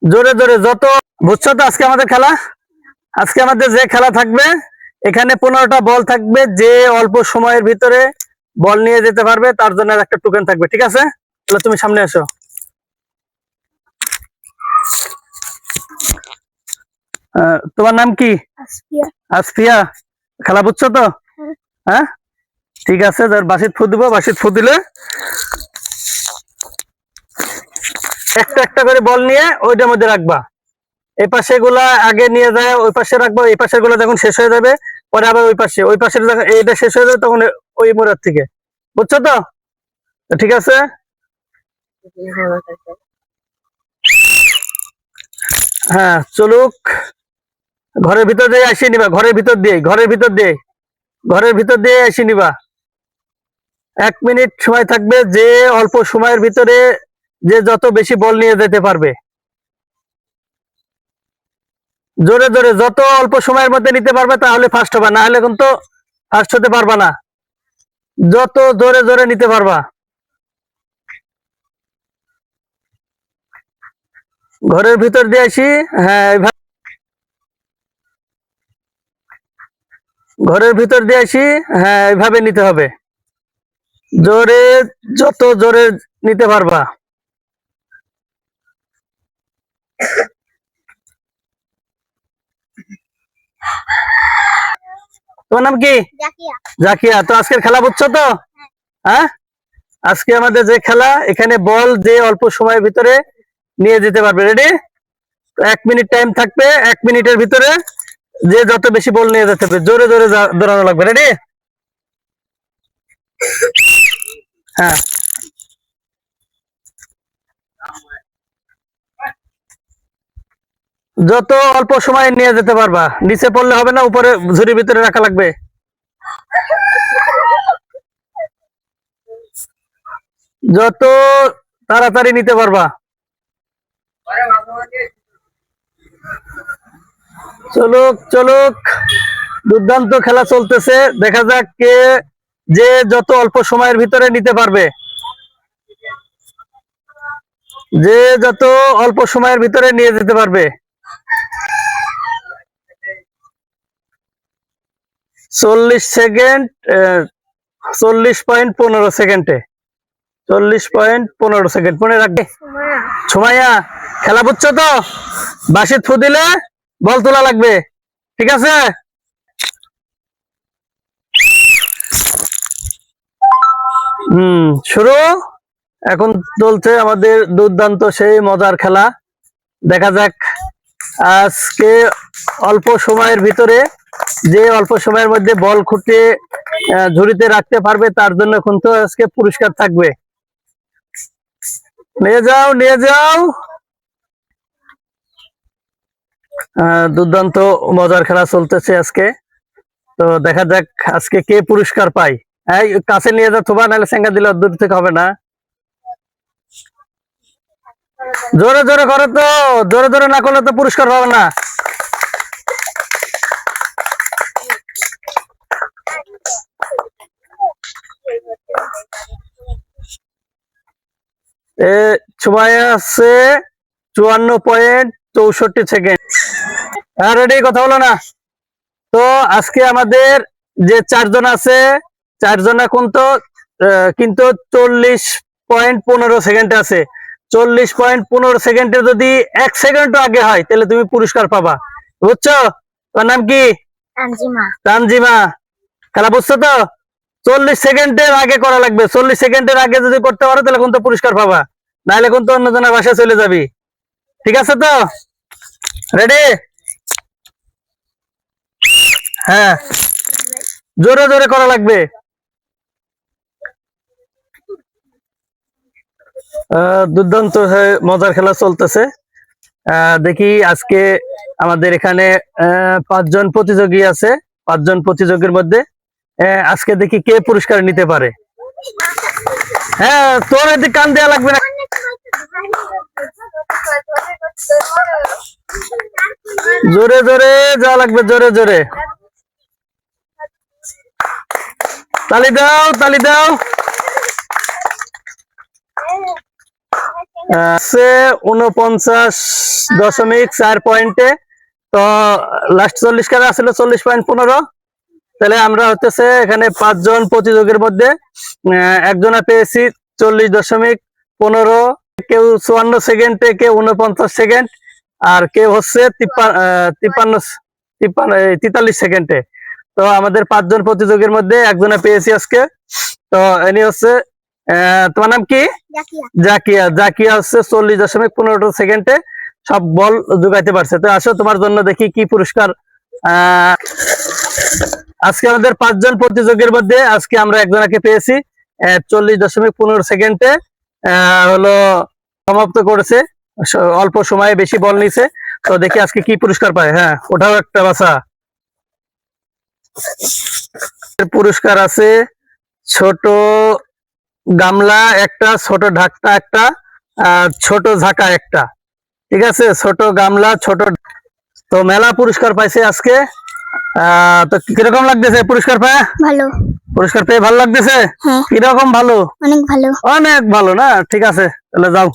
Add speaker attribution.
Speaker 1: জোরে জোরে যত, বুঝছো তো আজকে আমাদের খেলা? আজকে আমাদের যে খেলা থাকবে, এখানে 15টা বল থাকবে, যে অল্প সময়ের ভিতরে বল নিয়ে যেতে পারবে তার জন্য একটা টোকেন থাকবে, ঠিক আছে? তাহলে তুমি সামনে আসো। তোমার নাম কি? আসফিয়া। খেলা বুঝছো তো? হ্যাঁ, ঠিক আছে। বাসিত ফু দিব, বাসিত ফু দিলে একটা একটা করে বল নিয়ে ওইটার মধ্যে রাখবা। এই পাশে গুলা আগে নিয়ে যায় ওই পাশে রাখবো, এই পাশের গুলা যখন শেষ হয়ে যাবে পরে আবার ওই পাশের যখন এইটা শেষ হয়ে যাবে তখন ওই মোড়ার থেকে, বুঝছো তো? ঠিক আছে। হ্যাঁ চলুক, ঘরের ভিতর দিয়ে আসিয়ে নিবা, ঘরের ভিতর দিয়ে আসিয়ে নিবা। 1 মিনিট সময় থাকবে, যে অল্প সময়ের ভিতরে যে যত বেশি বল নিয়ে যেতে পারবে, জোরে জোরে যত অল্প সময়ের মধ্যে নিতে পারবে তাহলে ফার্স্ট হবে, না হলে কিন্তু ফার্স্ট হতে পারবা না। যত জোরে জোরে নিতে পারবা। ঘরের ভিতর দিয়ে আসি। হ্যাঁ, ঘরের ভিতর দিয়ে আসি। হ্যাঁ, এইভাবে নিতে হবে, জোরে, যত জোরে নিতে পারবা। তোমার নাম কি? জাকিয়া। তো আজকের খেলা বুঝছো তো? হ্যাঁ, আজকে আমাদের যে খেলা, এখানে বল যে অল্প সময়ের ভিতরে নিয়ে যেতে পারবে। রেডি? 1 মিনিট টাইম থাকবে, 1 মিনিটের ভিতরে যে যত বেশি বল নিয়ে যেতে হবে, জোরে জোরে দৌড়ানো লাগবে। রেডি? হ্যাঁ, যত অল্প সময় নিয়ে যেতে পারবা, নিচে পড়লে হবে না, উপরে ঝুড়ির ভিতরে রাখা লাগবে। যত তাড়াতাড়ি নিতে পারবা। চলুক চলুক, দুর্দান্ত খেলা চলতেছে, দেখা যাক কে যে যত অল্প সময়ের ভিতরে নিতে পারবে, যে যত অল্প সময়ের ভিতরে নিয়ে যেতে পারবে। 40 সেকেন্ড, 40.15 সেকেন্ডে, 40.15 সেকেন্ড মনে রাখবে। সুমাইয়া, খেলা বুঝছো তো? বাঁশির ফু দিলে বল তোলা লাগবে, ঠিক আছে? শুরু। এখন চলছে আমাদের দুর্দান্ত সেই মজার খেলা, দেখা যাক আজকে অল্প সময়ের ভিতরে যে অল্প সময়ের মধ্যে বল খুঁটে ঝুড়িতে রাখতে পারবে তার জন্য কিন্তু আজকে পুরস্কার থাকবে। নিয়ে যাও, নিয়ে যাও। দুর্দান্ত মজার খেলা চলতেছে আজকে, তো দেখা যাক আজকে কে পুরস্কার পায়। এই কাছে নিয়ে যা থোবা, নাহলে সেঙ্গা দিলে দূর থেকে হবে না। জোরে জোরে করো তো, জোরে জোরে না করলে তো পুরস্কার পাবে না। সময় আছে 54.64 সেকেন্ড। হ্যাঁ রেডি, কথা বলো না। তো আজকে আমাদের যে 4 জন আছে, 4 জনা কিন্তু 40.15 সেকেন্ড আছে। 40.15 সেকেন্ডে যদি 1 সেকেন্ড আগে হয় তাহলে তুমি পুরস্কার পাবা, বুঝছো? তোমার নাম কি? তানজিমা। খেলা বুঝছো তো? 40 সেকেন্ডের আগে করা লাগবে, 40 সেকেন্ডের আগে যদি করতে পারো তাহলে কিন্তু পুরস্কার পাবা, নাহলে কিন্তু অন্যজনের বাসায় চলে যাবি, ঠিক আছে তো? রেডি? হ্যাঁ, জোরে জোরে করা লাগবে। দুর্দান্ত মজার খেলা চলতেছে। দেখি আজকে আমাদের এখানে 5 জন প্রতিযোগী আছে, 5 জন প্রতিযোগীর মধ্যে আজকে দেখি কে পুরস্কার নিতে পারে। হ্যাঁ, তোর এদিকে কান দেওয়া লাগবে না। জোরে জোরে যাওয়া লাগবে, জোরে জোরে তালি দাও, তালি দাও। সে 49.4 পয়েন্টে। তো লাস্ট 40 কারা ছিল 40.15। তাহলে আমরা হচ্ছে এখানে 5 জন প্রতিযোগীর মধ্যে একজনা পেয়েছি 40.15, কেউ 54 সেকেন্ডে, কেউ 49 সেকেন্ড, আর কেউ হচ্ছে 43 সেকেন্ডে। তো আমাদের 5 জন প্রতিযোগীর মধ্যে একজনা পেয়েছি আজকে। তো ইনি হচ্ছে তোমার নাম কি? জাকিয়া। জাকিয়া হচ্ছে 40.15 সেকেন্ডে সব বল জোগাইতে পারছে। তো আসো তোমার জন্য দেখি কি পুরস্কার। আজকে আমাদের 5 জন প্রতিযোগীর মধ্যে আজকে আমরা একজনকে পেয়েছি 40.15 সেকেন্ডে হলো সমাপ্ত করেছে, অল্প সময়ে বেশি বল নিছে। তো দেখি আজকে কি পুরস্কার পায়। হ্যাঁ, ওটাও একটা বাসা। পুরস্কার আছে ছোট গামলা একটা, ছোট ঢাকনা একটা, ছোট ঝাঁকা একটা। ঠিক আছে, ছোট গামলা, ছোট। তো মেলা পুরস্কার পাইছে আজকে। তো কিরকম লাগতেছে পুরস্কার পেয়ে? ভালো। পুরস্কার পেয়ে ভালো লাগতেছে? কিরকম ভালো? অনেক ভালো। অনেক ভালো না? ঠিক আছে, তাহলে যাও।